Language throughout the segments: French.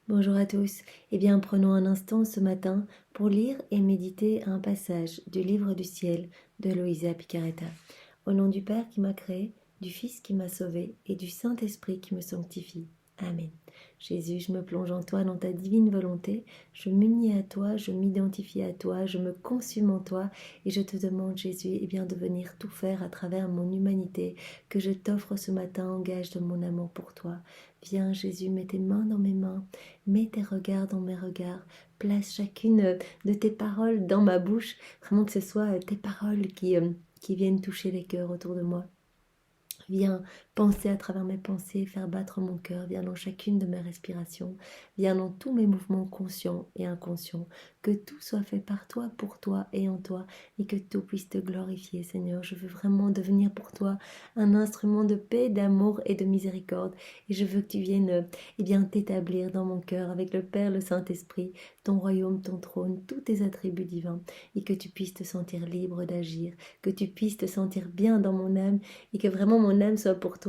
Bonjour à tous. Eh bien, prenons un instant ce matin pour lire et méditer un passage du livre du ciel de Loïsa Picaretta. Au nom du Père qui m'a créé, du Fils qui m'a sauvé et du Saint-Esprit qui me sanctifie. Amen. Jésus, je me plonge en toi dans ta divine volonté, je m'unis à toi, je m'identifie à toi, je me consume en toi et je te demande, Jésus, eh bien, de venir tout faire à travers mon humanité que je t'offre ce matin en gage de mon amour pour toi. Viens, Jésus, mets tes mains dans mes mains. Mets tes regards dans mes regards, place chacune de tes paroles dans ma bouche, vraiment que ce soit tes paroles qui viennent toucher les cœurs autour de moi. Viens penser à travers mes pensées, faire battre mon cœur, viens dans chacune de mes respirations, viens dans tous mes mouvements conscients et inconscients, que tout soit fait par toi, pour toi et en toi, et que tout puisse te glorifier, Seigneur. Je veux vraiment devenir pour toi un instrument de paix, d'amour et de miséricorde, et je veux que tu viennes bien t'établir dans mon cœur avec le Père, le Saint-Esprit, ton royaume, ton trône, tous tes attributs divins, et que tu puisses te sentir libre d'agir, que tu puisses te sentir bien dans mon âme, et que vraiment mon âme soit pour toi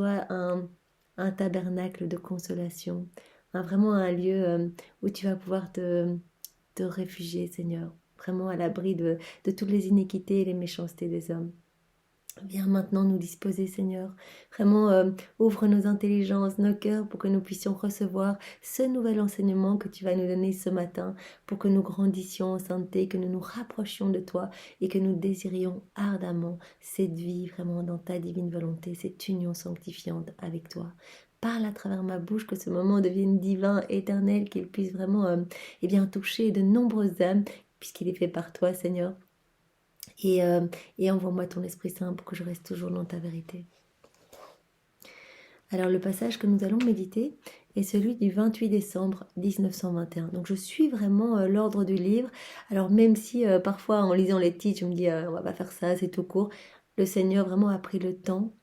un tabernacle de consolation, vraiment un lieu où tu vas pouvoir te réfugier, Seigneur, vraiment à l'abri de toutes les iniquités et les méchancetés des hommes. Viens maintenant nous disposer, Seigneur. Vraiment, ouvre nos intelligences, nos cœurs, pour que nous puissions recevoir ce nouvel enseignement que tu vas nous donner ce matin, pour que nous grandissions en sainteté, que nous nous rapprochions de toi et que nous désirions ardemment cette vie vraiment dans ta divine volonté, cette union sanctifiante avec toi. Parle à travers ma bouche, que ce moment devienne divin, éternel, qu'il puisse vraiment toucher de nombreuses âmes, puisqu'il est fait par toi, Seigneur. Et envoie-moi ton Esprit Saint pour que je reste toujours dans ta vérité. Alors le passage que nous allons méditer est celui du 28 décembre 1921. Donc je suis vraiment l'ordre du livre. Alors même si parfois en lisant les titres, je me dis on va pas faire ça, c'est tout court. Le Seigneur vraiment a pris le temps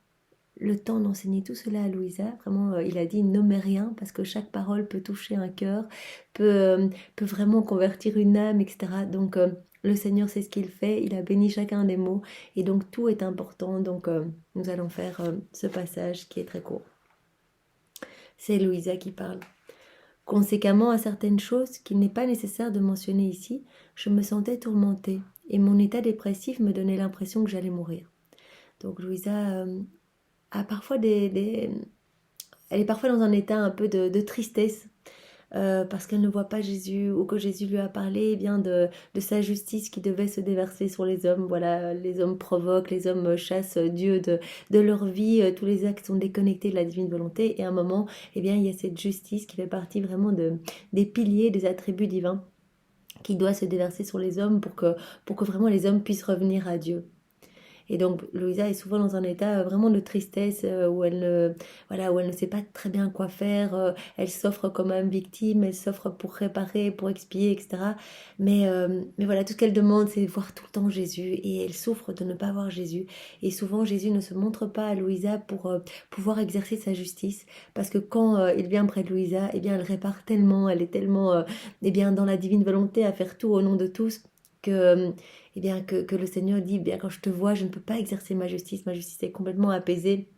d'enseigner tout cela à Louisa. Vraiment, il a dit nommez rien parce que chaque parole peut toucher un cœur, peut vraiment convertir une âme, etc. Donc le Seigneur sait ce qu'il fait, il a béni chacun des mots et donc tout est important. Donc nous allons faire ce passage qui est très court. C'est Louisa qui parle. Conséquemment à certaines choses qu'il n'est pas nécessaire de mentionner ici, je me sentais tourmentée et mon état dépressif me donnait l'impression que j'allais mourir. Donc Louisa a parfois elle est parfois dans un état un peu de tristesse parce qu'elle ne voit pas Jésus ou que Jésus lui a parlé bien de sa justice qui devait se déverser sur les hommes. Voilà, les hommes provoquent, les hommes chassent Dieu de leur vie, tous les actes sont déconnectés de la divine volonté et à un moment, eh bien, il y a cette justice qui fait partie vraiment des piliers, des attributs divins qui doit se déverser sur les hommes pour que vraiment les hommes puissent revenir à Dieu. Et donc Louisa est souvent dans un état vraiment de tristesse où où elle ne sait pas très bien quoi faire. Elle s'offre comme une victime, elle s'offre pour réparer, pour expier, etc. Mais voilà, tout ce qu'elle demande, c'est voir tout le temps Jésus et elle souffre de ne pas voir Jésus. Et souvent Jésus ne se montre pas à Louisa pour pouvoir exercer sa justice parce que quand il vient près de Louisa, eh bien elle répare tellement, elle est tellement dans la divine volonté à faire tout au nom de tous que que le Seigneur dit, bien quand je te vois, je ne peux pas exercer ma justice est complètement apaisée.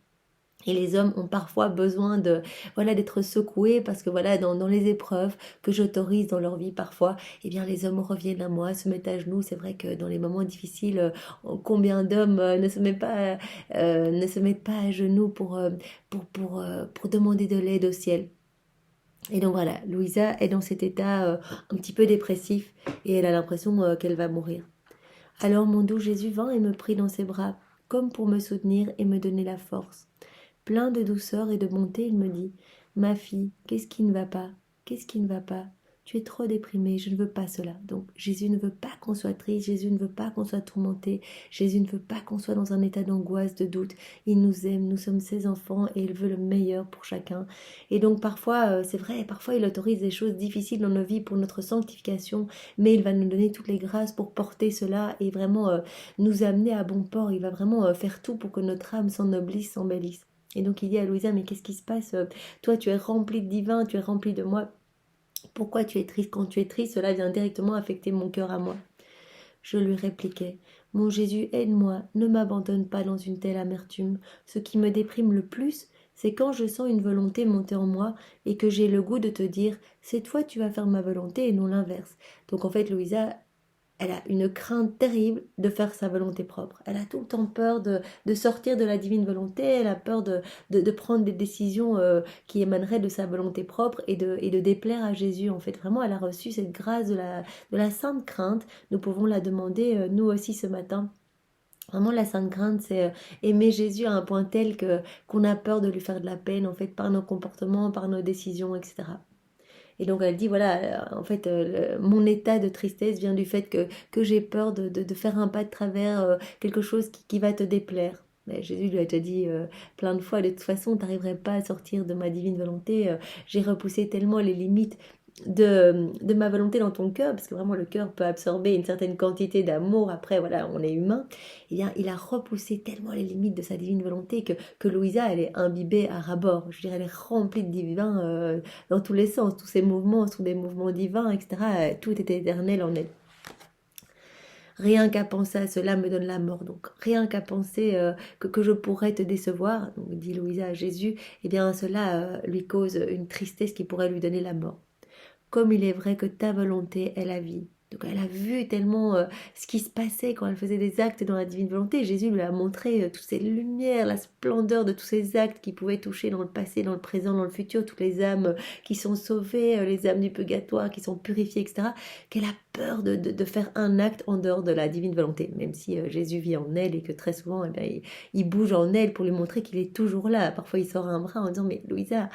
Et les hommes ont parfois besoin d'être secoués parce que dans les épreuves que j'autorise dans leur vie parfois, les hommes reviennent à moi, se mettent à genoux. C'est vrai que dans les moments difficiles, combien d'hommes ne se mettent pas à genoux pour demander de l'aide au ciel. Et donc voilà, Louisa est dans cet état un petit peu dépressif et elle a l'impression qu'elle va mourir. Alors mon doux Jésus vint et me prit dans ses bras, comme pour me soutenir et me donner la force. Plein de douceur et de bonté, il me dit « Ma fille, qu'est-ce qui ne va pas? Qu'est-ce qui ne va pas? Tu es trop déprimée, je ne veux pas cela. » Donc Jésus ne veut pas qu'on soit triste, Jésus ne veut pas qu'on soit tourmenté, Jésus ne veut pas qu'on soit dans un état d'angoisse, de doute. Il nous aime, nous sommes ses enfants et il veut le meilleur pour chacun. Et donc parfois, c'est vrai, parfois il autorise des choses difficiles dans nos vies pour notre sanctification, mais il va nous donner toutes les grâces pour porter cela et vraiment nous amener à bon port. Il va vraiment faire tout pour que notre âme s'ennoblisse, s'embellisse. Et donc il dit à Louisa, mais qu'est-ce qui se passe? Toi, tu es remplie de divin, tu es remplie de moi. Pourquoi tu es triste? Quand tu es triste, cela vient directement affecter mon cœur à moi. Je lui répliquai, mon Jésus, aide-moi, ne m'abandonne pas dans une telle amertume. Ce qui me déprime le plus, C'est quand je sens une volonté monter en moi et que j'ai le goût de te dire, cette fois tu vas faire ma volonté et non l'inverse. Donc en fait, Louisa, elle a une crainte terrible de faire sa volonté propre. Elle a tout le temps peur de sortir de la divine volonté, elle a peur de prendre des décisions qui émaneraient de sa volonté propre et de déplaire à Jésus. En fait, vraiment, elle a reçu cette grâce de la sainte crainte. Nous pouvons la demander, nous aussi, ce matin. Vraiment, la sainte crainte, c'est aimer Jésus à un point tel que qu'on a peur de lui faire de la peine, en fait, par nos comportements, par nos décisions, etc. Et donc elle dit, voilà, en fait, mon état de tristesse vient du fait que j'ai peur de faire un pas de travers, quelque chose qui va te déplaire. Mais Jésus lui a déjà dit plein de fois, de toute façon, tu n'arriverais pas à sortir de ma divine volonté. J'ai repoussé tellement les limites de ma volonté dans ton cœur, parce que vraiment le cœur peut absorber une certaine quantité d'amour, après voilà, on est humain, et bien il a repoussé tellement les limites de sa divine volonté que Louisa, elle est imbibée à ras-bord, je dirais, elle est remplie de divin dans tous les sens, tous ses mouvements sont des mouvements divins, etc., tout est éternel en elle. Rien qu'à penser à cela me donne la mort. Donc rien qu'à penser que je pourrais te décevoir, donc dit Louisa à Jésus, eh bien cela lui cause une tristesse qui pourrait lui donner la mort. Comme il est vrai que ta volonté est la vie. Donc elle a vu tellement ce qui se passait quand elle faisait des actes dans la divine volonté. Jésus lui a montré toutes ces lumières, la splendeur de tous ces actes qui pouvaient toucher dans le passé, dans le présent, dans le futur, toutes les âmes qui sont sauvées, les âmes du purgatoire qui sont purifiées, etc. Qu'elle a peur de faire un acte en dehors de la divine volonté, même si Jésus vit en elle et que très souvent eh bien, il bouge en elle pour lui montrer qu'il est toujours là. Parfois il sort un bras en disant mais Louisa,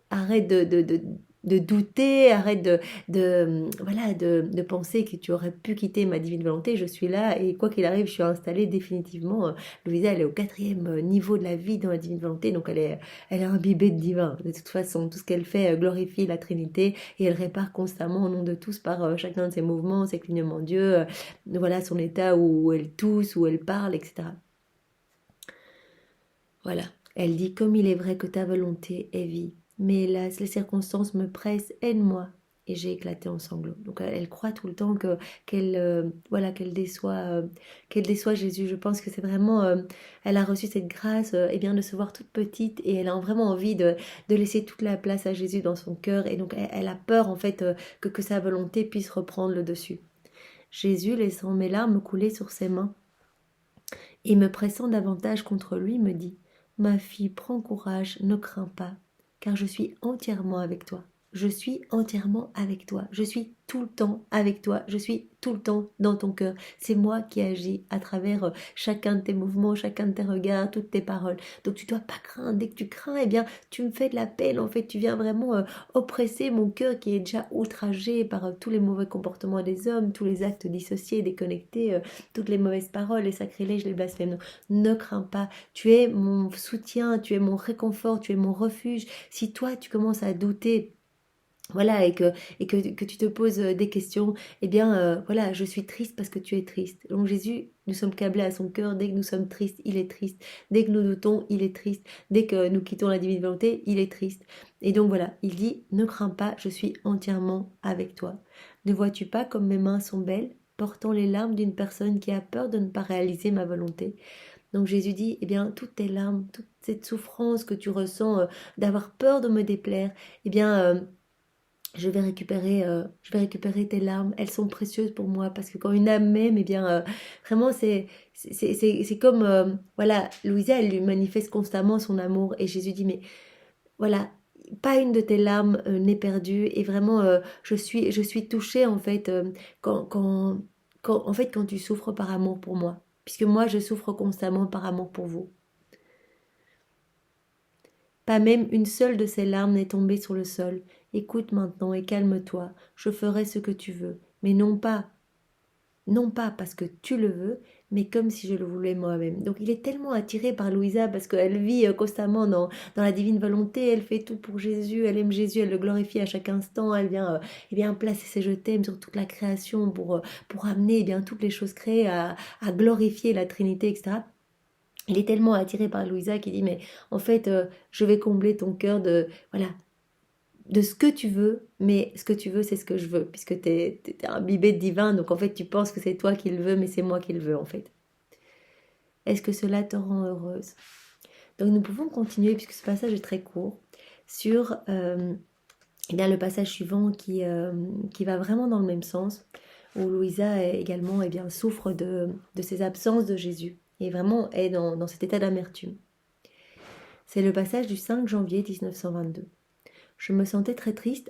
arrête de douter, arrête voilà, de penser que tu aurais pu quitter ma divine volonté, je suis là et quoi qu'il arrive, je suis installée définitivement. Louisa, elle est au 4e niveau de la vie dans la divine volonté, donc elle est imbibée de divin. De toute façon, tout ce qu'elle fait glorifie la Trinité et elle répare constamment au nom de tous par chacun de ses mouvements, ses clignements d'yeux, voilà son état où elle tousse, où elle parle, etc. Voilà. Elle dit, comme il est vrai que ta volonté est vie. Mais hélas, les circonstances me pressent, aide-moi. Et j'ai éclaté en sanglots. Donc elle croit tout le temps voilà, qu'elle déçoit Jésus. Je pense que c'est vraiment, elle a reçu cette grâce, eh bien, de se voir toute petite et elle a vraiment envie de laisser toute la place à Jésus dans son cœur. Et donc elle a peur en fait que sa volonté puisse reprendre le dessus. Jésus, laissant mes larmes couler sur ses mains et me pressant davantage contre lui, me dit, ma fille, prends courage, ne crains pas, car je suis entièrement avec toi. Je suis entièrement avec toi. Je suis tout le temps avec toi. Je suis tout le temps dans ton cœur. C'est moi qui agis à travers chacun de tes mouvements, chacun de tes regards, toutes tes paroles. Donc tu dois pas craindre. Dès que tu crains, eh bien, tu me fais de la peine. En fait, tu viens vraiment oppresser mon cœur qui est déjà outragé par tous les mauvais comportements des hommes, tous les actes dissociés, déconnectés, toutes les mauvaises paroles, les sacrilèges, les blasphèmes. Ne crains pas. Tu es mon soutien, tu es mon réconfort, tu es mon refuge. Si toi, tu commences à douter, voilà, que tu te poses des questions, eh bien, voilà, je suis triste parce que tu es triste. Donc Jésus, nous sommes câblés à son cœur, dès que nous sommes tristes, il est triste. Dès que nous doutons, il est triste. Dès que nous quittons la divine volonté, il est triste. Et donc voilà, il dit, ne crains pas, je suis entièrement avec toi. Ne vois-tu pas comme mes mains sont belles, portant les larmes d'une personne qui a peur de ne pas réaliser ma volonté? Donc Jésus dit, eh bien, toutes tes larmes, toute cette souffrance que tu ressens d'avoir peur de me déplaire, eh bien, je vais récupérer tes larmes. Elles sont précieuses pour moi parce que quand une âme m'aime, eh bien, vraiment, c'est comme, voilà, Louisa, elle lui manifeste constamment son amour et Jésus dit, mais voilà, pas une de tes larmes n'est perdue et vraiment, je suis touchée en fait en fait, quand tu souffres par amour pour moi, puisque moi, je souffre constamment par amour pour vous. Pas même une seule de ces larmes n'est tombée sur le sol. Écoute maintenant et calme-toi, je ferai ce que tu veux, mais non pas parce que tu le veux, mais comme si je le voulais moi-même. Donc il est tellement attiré par Louisa parce qu'elle vit constamment dans la divine volonté, elle fait tout pour Jésus, elle aime Jésus, elle le glorifie à chaque instant, elle vient, placer ses je t'aime sur toute la création pour amener toutes les choses créées à glorifier la Trinité, etc. Il est tellement attiré par Louisa qu'il dit mais en fait je vais combler ton cœur de voilà de ce que tu veux, mais ce que tu veux c'est ce que je veux puisque t'es imbibé de divin, donc en fait tu penses que c'est toi qui le veux mais c'est moi qui le veux en fait. Est-ce que cela te rend heureuse? Donc nous pouvons continuer, puisque ce passage est très court, sur eh bien, le passage suivant qui va vraiment dans le même sens, où Louisa également souffre de ces absences de Jésus, et vraiment est dans cet état d'amertume. C'est le passage du 5 janvier 1922. Je me sentais très triste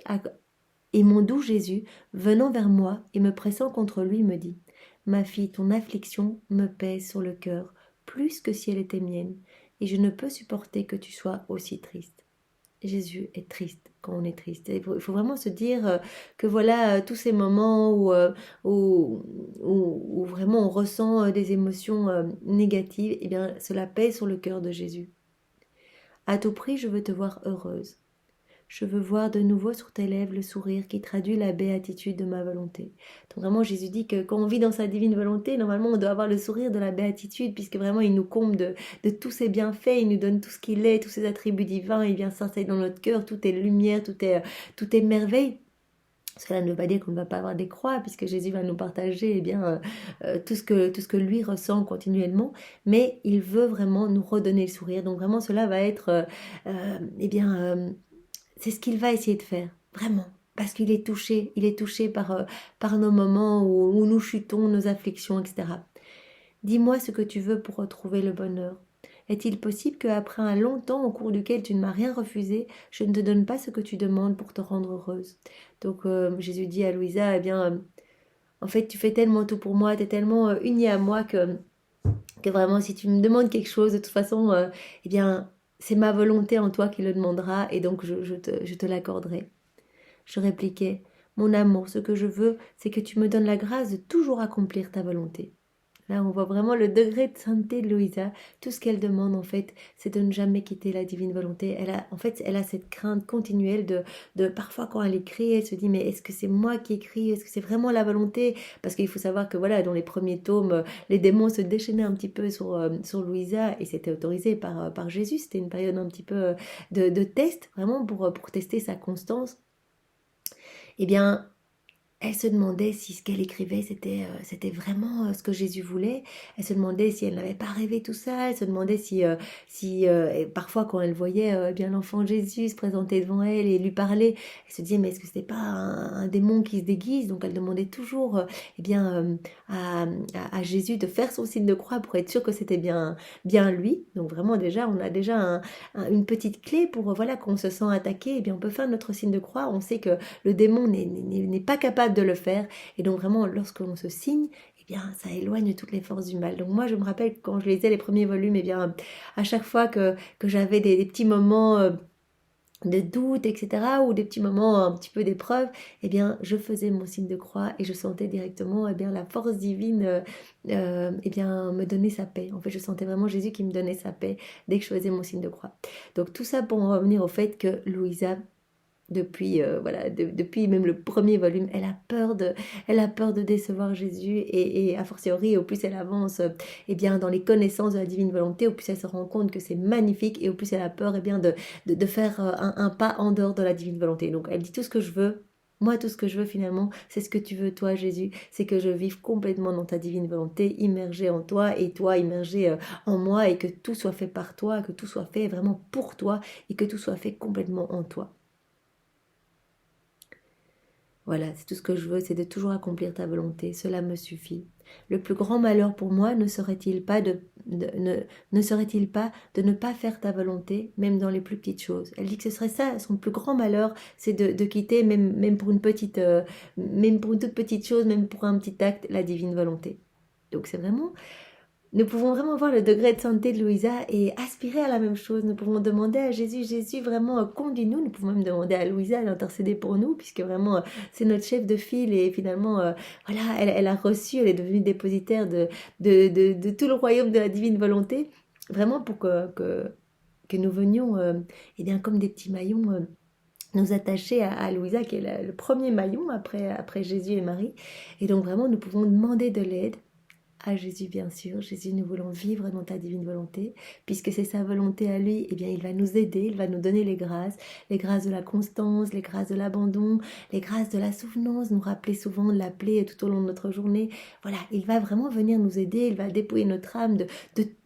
et mon doux Jésus, venant vers moi et me pressant contre lui, me dit « Ma fille, ton affliction me pèse sur le cœur, plus que si elle était mienne, et je ne peux supporter que tu sois aussi triste. » Jésus est triste quand on est triste. Il faut vraiment se dire que voilà, tous ces moments où vraiment on ressent des émotions négatives, eh bien, cela pèse sur le cœur de Jésus. À tout prix, je veux te voir heureuse. Je veux voir de nouveau sur tes lèvres le sourire qui traduit la béatitude de ma volonté. Donc vraiment, Jésus dit que quand on vit dans sa divine volonté, normalement, on doit avoir le sourire de la béatitude, puisque vraiment, il nous comble de tous ses bienfaits, il nous donne tout ce qu'il est, tous ses attributs divins, il vient s'installer dans notre cœur, tout est lumière, tout est merveille. Cela ne veut pas dire qu'on ne va pas avoir des croix, puisque Jésus va nous partager tout ce que lui ressent continuellement, mais il veut vraiment nous redonner le sourire. Donc vraiment, cela va être c'est ce qu'il va essayer de faire, vraiment. Parce qu'il est touché par nos moments où nous chutons, nos afflictions, etc. Dis-moi ce que tu veux pour retrouver le bonheur. Est-il possible qu'après un long temps au cours duquel tu ne m'as rien refusé, je ne te donne pas ce que tu demandes pour te rendre heureuse? Donc Jésus dit à Louisa, en fait tu fais tellement tout pour moi, tu es tellement unie à moi que vraiment si tu me demandes quelque chose, de toute façon, c'est ma volonté en toi qui le demandera et donc je te l'accorderai. Je répliquai, mon amour, ce que je veux, c'est que tu me donnes la grâce de toujours accomplir ta volonté. Là, on voit vraiment le degré de sainteté de Louisa. Tout ce qu'elle demande, en fait, c'est de ne jamais quitter la divine volonté. Elle a cette crainte continuelle de parfois, quand elle écrit, elle se dit, mais est-ce que c'est moi qui écris? Est-ce que c'est vraiment la volonté? Parce qu'il faut savoir que, voilà, dans les premiers tomes, les démons se déchaînaient un petit peu sur Louisa, et c'était autorisé par Jésus. C'était une période un petit peu de test, vraiment, pour tester sa constance. Eh bien, elle se demandait si ce qu'elle écrivait, c'était vraiment ce que Jésus voulait. Elle se demandait si elle n'avait pas rêvé tout ça. Elle se demandait si parfois, quand elle voyait l'enfant Jésus se présenter devant elle et lui parler, elle se disait, mais est-ce que c'était pas un démon qui se déguise? Donc, elle demandait toujours à Jésus de faire son signe de croix pour être sûre que c'était bien lui. Donc, vraiment, déjà, on a déjà une petite clé pour, voilà, quand on se sent attaqué, on peut faire notre signe de croix. On sait que le démon n'est pas capable de le faire, et donc vraiment lorsqu'on se signe, ça éloigne toutes les forces du mal. Donc moi je me rappelle quand je lisais les premiers volumes, à chaque fois que j'avais des petits moments de doute, etc., ou des petits moments un petit peu d'épreuve, je faisais mon signe de croix et je sentais directement la force divine me donner sa paix. En fait, je sentais vraiment Jésus qui me donnait sa paix dès que je faisais mon signe de croix. Donc tout ça pour en revenir au fait que Louisa, depuis même le premier volume, elle a peur de décevoir Jésus, et a fortiori, au plus elle avance dans les connaissances de la divine volonté, au plus elle se rend compte que c'est magnifique, et au plus elle a peur de faire un pas en dehors de la divine volonté. Donc elle dit, tout ce que je veux, moi, tout ce que je veux finalement, c'est ce que tu veux, toi, Jésus, c'est que je vive complètement dans ta divine volonté, immergée en toi, et toi immergé en moi, et que tout soit fait par toi, que tout soit fait vraiment pour toi, et que tout soit fait complètement en toi. Voilà, c'est tout ce que je veux, c'est de toujours accomplir ta volonté, cela me suffit. Le plus grand malheur pour moi ne serait-il pas de ne pas faire ta volonté, même dans les plus petites choses? Elle dit que ce serait ça, son plus grand malheur, c'est de quitter, même pour une toute petite chose, même pour un petit acte, la divine volonté. Donc c'est vraiment... Nous pouvons vraiment voir le degré de sainteté de Louisa et aspirer à la même chose. Nous pouvons demander à Jésus, vraiment conduis-nous. Nous pouvons même demander à Louisa d'intercéder pour nous, puisque vraiment c'est notre chef de file, et finalement elle a reçu, elle est devenue dépositaire de tout le royaume de la divine volonté, vraiment pour que nous venions comme des petits maillons nous attacher à Louisa, qui est le premier maillon après Jésus et Marie. Et donc vraiment nous pouvons demander de l'aide à Jésus, bien sûr. Jésus, nous voulons vivre dans ta divine volonté, puisque c'est sa volonté à lui, eh bien, il va nous aider, il va nous donner les grâces de la constance, les grâces de l'abandon, les grâces de la souvenance, nous rappeler souvent de l'appeler tout au long de notre journée. Voilà, il va vraiment venir nous aider, il va dépouiller notre âme de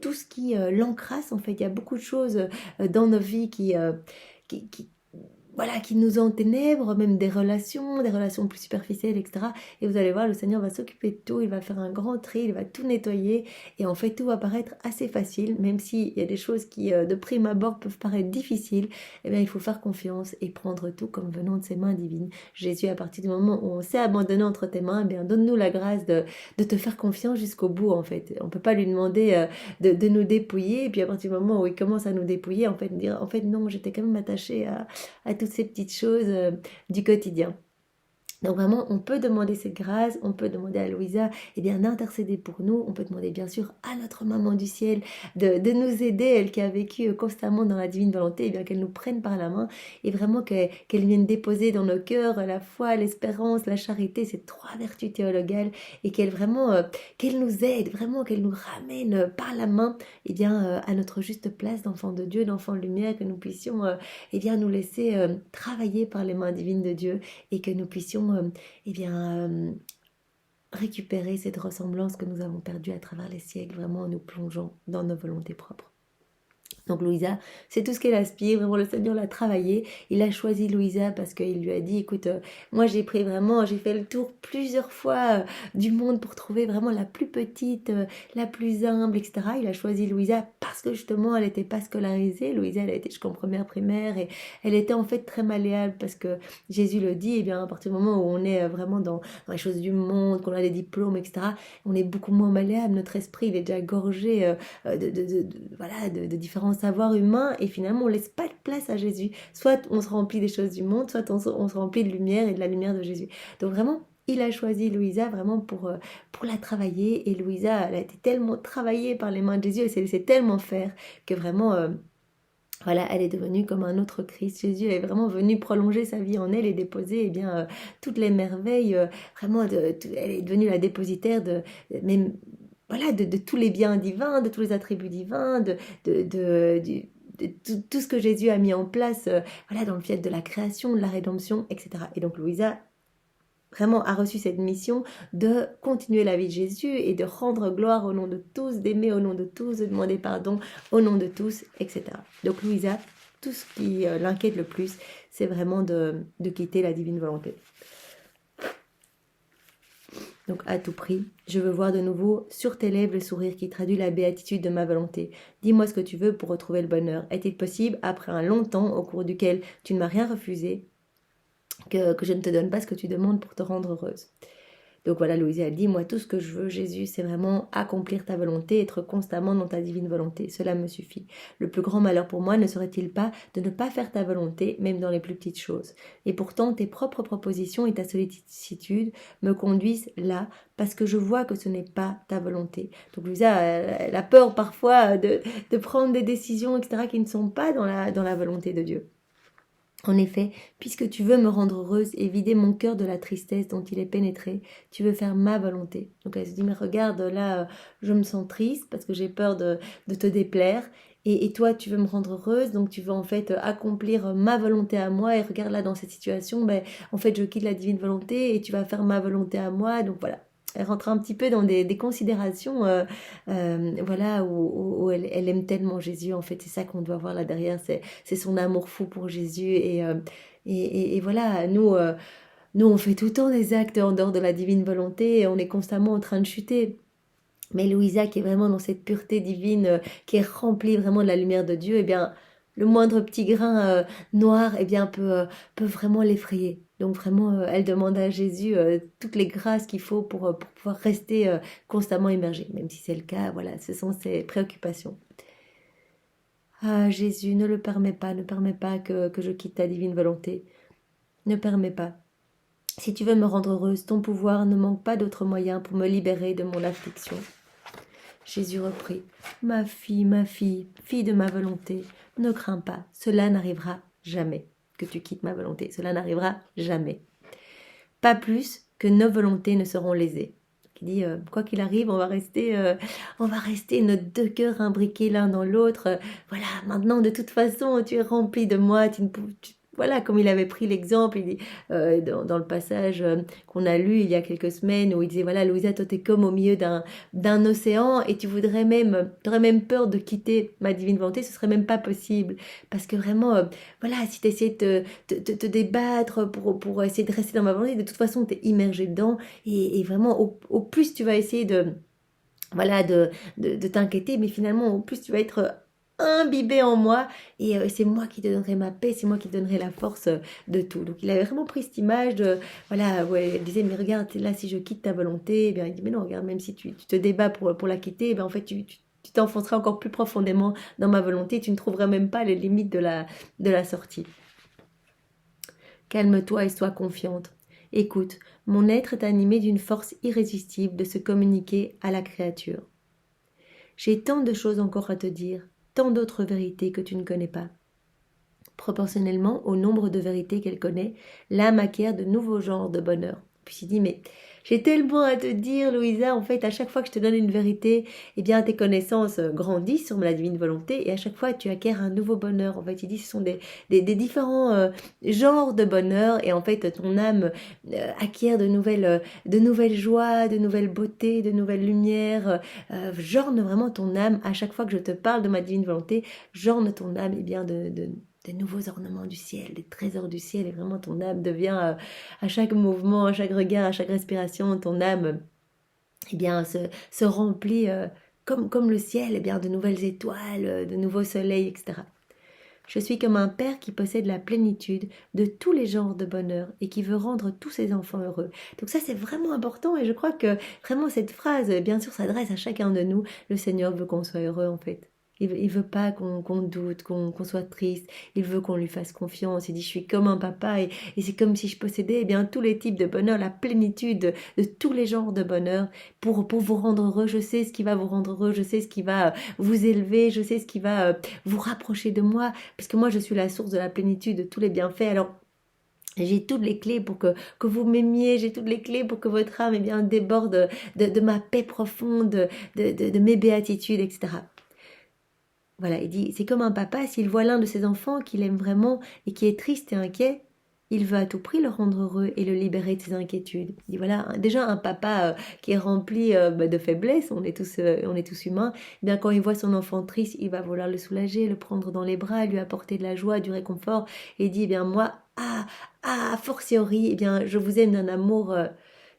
tout ce qui l'encrasse, en fait. Il y a beaucoup de choses dans nos vies qui, voilà, qui nous enténèbrent, même des relations plus superficielles, etc. Et vous allez voir, le Seigneur va s'occuper de tout, il va faire un grand tri, il va tout nettoyer, et en fait, tout va paraître assez facile, même s'il y a des choses qui, de prime abord, peuvent paraître difficiles, eh bien, il faut faire confiance et prendre tout comme venant de ses mains divines. Jésus, à partir du moment où on s'est abandonné entre tes mains, eh bien, donne-nous la grâce de te faire confiance jusqu'au bout, en fait. On peut pas lui demander de nous dépouiller, et puis à partir du moment où il commence à nous dépouiller, en fait, dire, en fait, non, j'étais quand même attachée à toutes ces petites choses du quotidien. Donc vraiment, on peut demander cette grâce, on peut demander à Louisa d'intercéder pour nous, on peut demander bien sûr à notre maman du ciel de nous aider, elle qui a vécu constamment dans la divine volonté, qu'elle nous prenne par la main et vraiment qu'elle vienne déposer dans nos cœurs la foi, l'espérance, la charité, ces trois vertus théologales et qu'elle nous aide, vraiment qu'elle nous ramène par la main à notre juste place d'enfant de Dieu, d'enfant de lumière, que nous puissions nous laisser travailler par les mains divines de Dieu et que nous puissions récupérer cette ressemblance que nous avons perdue à travers les siècles, vraiment en nous plongeant dans nos volontés propres. Donc Louisa, c'est tout ce qu'elle aspire, vraiment le Seigneur l'a travaillé, il a choisi Louisa parce qu'il lui a dit, écoute, moi j'ai fait le tour plusieurs fois du monde pour trouver vraiment la plus petite, la plus humble, etc. Il a choisi Louisa parce que justement elle n'était pas scolarisée, Louisa elle a été jusqu'en première primaire et elle était en fait très malléable parce que Jésus le dit, à partir du moment où on est vraiment dans les choses du monde, qu'on a des diplômes, etc., on est beaucoup moins malléable, notre esprit il est déjà gorgé de différents savoirs humains et finalement on laisse pas de place à Jésus. Soit on se remplit des choses du monde, soit on se remplit de lumière et de la lumière de Jésus. Donc vraiment, il a choisi Louisa vraiment pour la travailler et Louisa, elle a été tellement travaillée par les mains de Jésus, elle s'est laissée tellement faire que vraiment... elle est devenue comme un autre Christ. Jésus est vraiment venu prolonger sa vie en elle et déposer toutes les merveilles. Elle est devenue la dépositaire de tous les biens divins, de tous les attributs divins, de tout ce que Jésus a mis en place dans le fiat de la création, de la rédemption, etc. Et donc Louisa vraiment a reçu cette mission de continuer la vie de Jésus et de rendre gloire au nom de tous, d'aimer au nom de tous, de demander pardon au nom de tous, etc. Donc Louisa, tout ce qui l'inquiète le plus, c'est vraiment de quitter la divine volonté. Donc à tout prix, je veux voir de nouveau sur tes lèvres le sourire qui traduit la béatitude de ma volonté. Dis-moi ce que tu veux pour retrouver le bonheur. Est-il possible, après un long temps au cours duquel tu ne m'as rien refusé, que je ne te donne pas ce que tu demandes pour te rendre heureuse? Donc voilà, Louisa, dis-moi tout ce que je veux, Jésus, c'est vraiment accomplir ta volonté, être constamment dans ta divine volonté. Cela me suffit. Le plus grand malheur pour moi ne serait-il pas de ne pas faire ta volonté, même dans les plus petites choses? Et pourtant, tes propres propositions et ta sollicitude me conduisent là, parce que je vois que ce n'est pas ta volonté. Donc Louisa, elle a peur parfois de prendre des décisions, etc., qui ne sont pas dans la volonté de Dieu. En effet, puisque tu veux me rendre heureuse et vider mon cœur de la tristesse dont il est pénétré, tu veux faire ma volonté. Donc elle se dit, mais regarde, là, je me sens triste parce que j'ai peur de te déplaire. Et toi, tu veux me rendre heureuse, donc tu veux en fait accomplir ma volonté à moi. Et regarde là, dans cette situation, en fait, je quitte la divine volonté et tu vas faire ma volonté à moi. Donc voilà. Elle rentre un petit peu dans des considérations où elle aime tellement Jésus. En fait, c'est ça qu'on doit voir là derrière, c'est son amour fou pour Jésus. Et voilà, nous, on fait tout le temps des actes en dehors de la divine volonté et on est constamment en train de chuter. Mais Louisa, qui est vraiment dans cette pureté divine, qui est remplie vraiment de la lumière de Dieu, le moindre petit grain noir peut vraiment l'effrayer. Donc vraiment, elle demande à Jésus toutes les grâces qu'il faut pour pouvoir rester constamment immergée. Même si c'est le cas, voilà, ce sont ses préoccupations. Ah Jésus, ne le permets pas, ne permets pas que je quitte ta divine volonté. Ne permets pas. Si tu veux me rendre heureuse, ton pouvoir ne manque pas d'autres moyens pour me libérer de mon affliction. Jésus reprit, ma fille, fille de ma volonté, ne crains pas, cela n'arrivera jamais que tu quittes ma volonté, cela n'arrivera jamais. Pas plus que nos volontés ne seront lésées. qui dit quoi qu'il arrive, on va rester nos deux cœurs imbriqués l'un dans l'autre. Voilà, maintenant de toute façon, tu es rempli de moi. Voilà, comme il avait pris l'exemple, il dit dans le passage qu'on a lu il y a quelques semaines où il disait voilà, Louisa, toi t'es comme au milieu d'un océan et t'aurais même peur de quitter ma divine volonté, ce serait même pas possible parce que vraiment, voilà, si tu essaies de te débattre pour essayer de rester dans ma volonté, de toute façon t'es immergé dedans et vraiment au plus tu vas essayer voilà, de t'inquiéter, mais finalement, au plus tu vas être imbibé en moi, et c'est moi qui te donnerai ma paix, c'est moi qui te donnerai la force de tout. Donc il avait vraiment pris cette image de, voilà, ouais, il disait, mais regarde, là, si je quitte ta volonté, eh bien, il dit, mais non, regarde, même si tu te débats pour la quitter, eh bien, en fait, tu t'enfonceras encore plus profondément dans ma volonté, tu ne trouveras même pas les limites de la sortie. Calme-toi et sois confiante. Écoute, mon être est animé d'une force irrésistible de se communiquer à la créature. J'ai tant de choses encore à te dire, tant d'autres vérités que tu ne connais pas. Proportionnellement au nombre de vérités qu'elle connaît, l'âme acquiert de nouveaux genres de bonheur. Puis il dit, mais j'ai tellement à te dire, Louisa, en fait, à chaque fois que je te donne une vérité, eh bien, tes connaissances grandissent sur la divine volonté, et à chaque fois, tu acquiers un nouveau bonheur. En fait, il dit, ce sont des différents genres de bonheur, et en fait, ton âme acquiert de nouvelles joies, de nouvelles beautés, de nouvelles lumières, j'orne vraiment ton âme, à chaque fois que je te parle de ma divine volonté, j'orne ton âme, eh bien, des nouveaux ornements du ciel, des trésors du ciel, et vraiment ton âme devient, à chaque mouvement, à chaque regard, à chaque respiration, ton âme eh bien, se remplit comme le ciel, eh bien, de nouvelles étoiles, de nouveaux soleils, etc. Je suis comme un père qui possède la plénitude de tous les genres de bonheur et qui veut rendre tous ses enfants heureux. Donc ça, c'est vraiment important et je crois que vraiment cette phrase, bien sûr, s'adresse à chacun de nous. Le Seigneur veut qu'on soit heureux, en fait. Il veut pas qu'on doute, qu'on soit triste. Il veut qu'on lui fasse confiance. Il dit, je suis comme un papa et c'est comme si je possédais eh bien tous les types de bonheur, la plénitude de tous les genres de bonheur pour vous rendre heureux. Je sais ce qui va vous rendre heureux. Je sais ce qui va vous élever. Je sais ce qui va vous rapprocher de moi. Parce que moi, je suis la source de la plénitude de tous les bienfaits. Alors, j'ai toutes les clés pour que vous m'aimiez, j'ai toutes les clés pour que votre âme eh bien, déborde de ma paix profonde, de mes béatitudes, etc. Voilà, il dit, c'est comme un papa, s'il voit l'un de ses enfants qu'il aime vraiment et qui est triste et inquiet, il veut à tout prix le rendre heureux et le libérer de ses inquiétudes. Il dit voilà, déjà un papa qui est rempli de faiblesses, on est tous humains, eh bien quand il voit son enfant triste, il va vouloir le soulager, le prendre dans les bras, lui apporter de la joie, du réconfort, et il dit, eh bien moi, a fortiori, eh bien je vous aime d'un amour...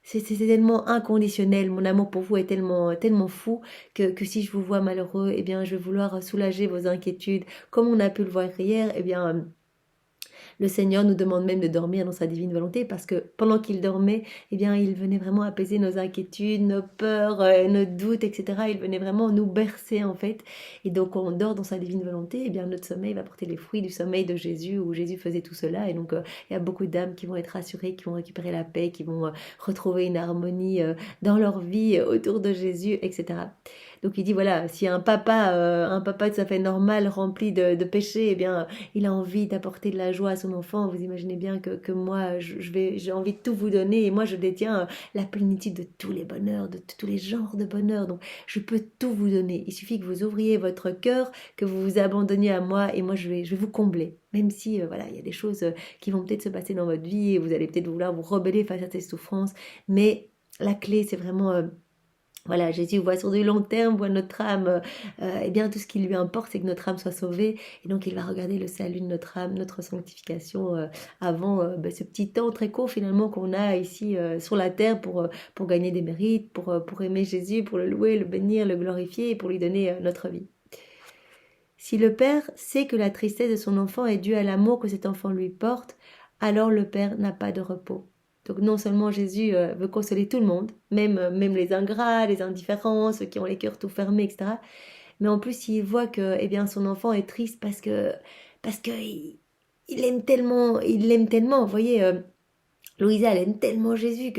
c'est tellement inconditionnel, mon amour pour vous est tellement fou que si je vous vois malheureux, eh bien je vais vouloir soulager vos inquiétudes. Comme on a pu le voir hier, eh bien le Seigneur nous demande même de dormir dans sa divine volonté parce que pendant qu'il dormait, eh bien, il venait vraiment apaiser nos inquiétudes, nos peurs, nos doutes, etc. Il venait vraiment nous bercer en fait. Et donc, quand on dort dans sa divine volonté, eh bien, notre sommeil va porter les fruits du sommeil de Jésus où Jésus faisait tout cela. Et donc, il y a beaucoup d'âmes qui vont être rassurées, qui vont récupérer la paix, qui vont retrouver une harmonie dans leur vie autour de Jésus, etc. Donc il dit voilà, si un papa tout à fait normal, rempli de péchés, eh bien il a envie d'apporter de la joie à son enfant. Vous imaginez bien que moi, j'ai envie de tout vous donner et moi je détiens la plénitude de tous les bonheurs, de tous les genres de bonheur. Donc je peux tout vous donner. Il suffit que vous ouvriez votre cœur, que vous vous abandonniez à moi et moi je vais vous combler. Même si voilà, il y a des choses qui vont peut-être se passer dans votre vie et vous allez peut-être vouloir vous rebeller face à ces souffrances, mais la clé c'est vraiment voilà, Jésus voit sur du long terme, voit notre âme, eh bien tout ce qui lui importe, c'est que notre âme soit sauvée, et donc il va regarder le salut de notre âme, notre sanctification, avant ce petit temps très court finalement qu'on a ici sur la terre pour gagner des mérites, pour aimer Jésus, pour le louer, le bénir, le glorifier, et pour lui donner notre vie. Si le Père sait que la tristesse de son enfant est due à l'amour que cet enfant lui porte, alors le Père n'a pas de repos. Donc non seulement Jésus veut consoler tout le monde, même les ingrats, les indifférents, ceux qui ont les cœurs tout fermés, etc. Mais en plus, il voit que eh bien, son enfant est triste parce que il l'aime tellement. Vous voyez, Louisa, elle aime tellement Jésus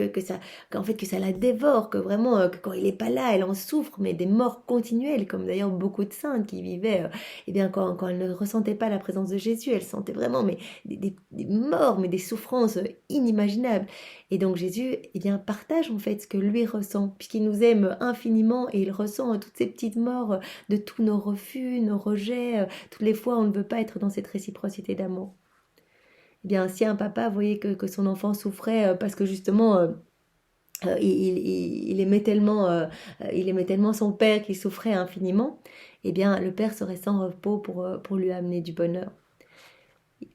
qu'en fait, que ça la dévore, que vraiment, que quand il n'est pas là, elle en souffre, mais des morts continuelles, comme d'ailleurs beaucoup de saintes qui vivaient, eh bien, quand elles ne ressentaient pas la présence de Jésus, elles sentaient vraiment mais, des morts, mais des souffrances inimaginables. Et donc Jésus, eh bien, partage en fait ce que lui ressent, puisqu'il nous aime infiniment et il ressent toutes ces petites morts de tous nos refus, nos rejets, toutes les fois où on ne veut pas être dans cette réciprocité d'amour. Eh bien, si un papa voyait que son enfant souffrait parce que justement il aimait tellement son père qu'il souffrait infiniment, eh bien, le père serait sans repos pour lui amener du bonheur.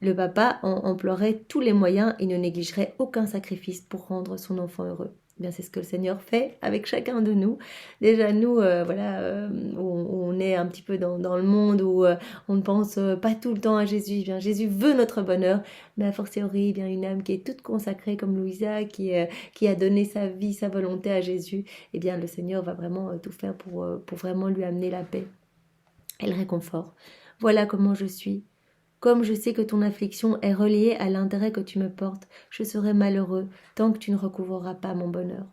Le papa emploierait tous les moyens et ne négligerait aucun sacrifice pour rendre son enfant heureux. Eh bien, c'est ce que le Seigneur fait avec chacun de nous. Déjà, nous, voilà, où on est un petit peu dans le monde, où on ne pense pas tout le temps à Jésus. Eh bien, Jésus veut notre bonheur, mais a fortiori, eh bien, une âme qui est toute consacrée comme Louisa, qui a donné sa vie, sa volonté à Jésus, eh bien, le Seigneur va vraiment tout faire pour vraiment lui amener la paix et le réconfort. Voilà comment je suis. Comme je sais que ton affliction est reliée à l'intérêt que tu me portes, je serai malheureux tant que tu ne recouvreras pas mon bonheur.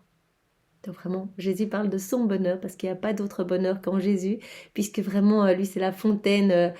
Donc vraiment, Jésus parle de son bonheur parce qu'il n'y a pas d'autre bonheur qu'en Jésus, puisque vraiment, lui, c'est la fontaine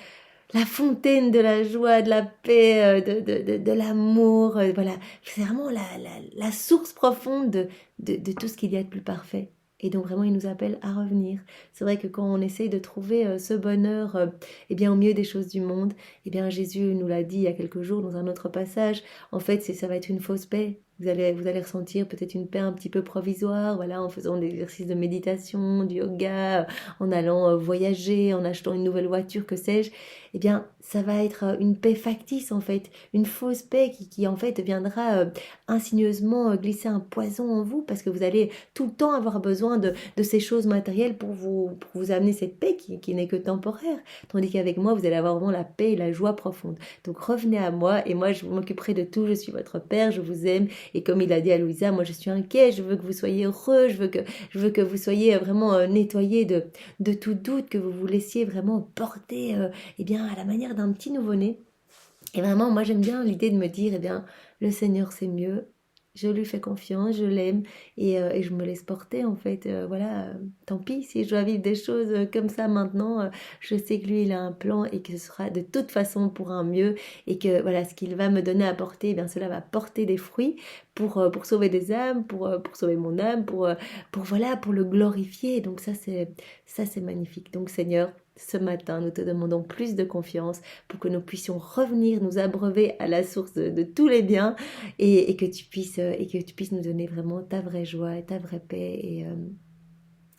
de la joie, de la paix, de l'amour. Voilà, c'est vraiment la source profonde de tout ce qu'il y a de plus parfait. Et donc vraiment, il nous appelle à revenir. C'est vrai que quand on essaye de trouver ce bonheur, eh bien, au milieu des choses du monde, eh bien, Jésus nous l'a dit il y a quelques jours dans un autre passage. En fait, ça va être une fausse paix. Vous allez ressentir peut-être une paix un petit peu provisoire, voilà, en faisant des exercices de méditation, du yoga, en allant voyager, en achetant une nouvelle voiture, que sais-je. Eh bien, ça va être une paix factice, en fait, une fausse paix qui en fait, viendra insigneusement glisser un poison en vous, parce que vous allez tout le temps avoir besoin de ces choses matérielles pour vous amener cette paix qui n'est que temporaire. Tandis qu'avec moi, vous allez avoir vraiment la paix et la joie profonde. Donc revenez à moi, et moi, je m'occuperai de tout. Je suis votre Père, je vous aime, et comme il a dit à Louisa, moi, je suis inquiet, je veux que vous soyez heureux, je veux que vous soyez vraiment nettoyés de tout doute, que vous vous laissiez vraiment porter eh bien, à la manière d'un petit nouveau-né. Et vraiment, moi, j'aime bien l'idée de me dire, eh bien, le Seigneur, c'est mieux. Je lui fais confiance, je l'aime et je me laisse porter en fait. Voilà, tant pis si je dois vivre des choses comme ça maintenant. Je sais que lui, il a un plan et que ce sera de toute façon pour un mieux et que voilà, ce qu'il va me donner à porter, eh bien, cela va porter des fruits pour sauver des âmes, pour sauver mon âme, voilà, pour le glorifier. Donc ça c'est magnifique. Donc Seigneur, ce matin, nous te demandons plus de confiance pour que nous puissions revenir, nous abreuver à la source de tous les biens et que tu puisses nous donner vraiment ta vraie joie et ta vraie paix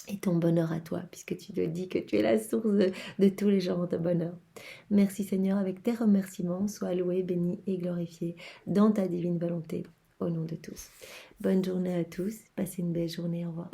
et ton bonheur à toi, puisque tu te dis que tu es la source de tous les genres de bonheur. Merci Seigneur, avec tes remerciements, sois loué, béni et glorifié dans ta divine volonté, au nom de tous. Bonne journée à tous, passez une belle journée, au revoir.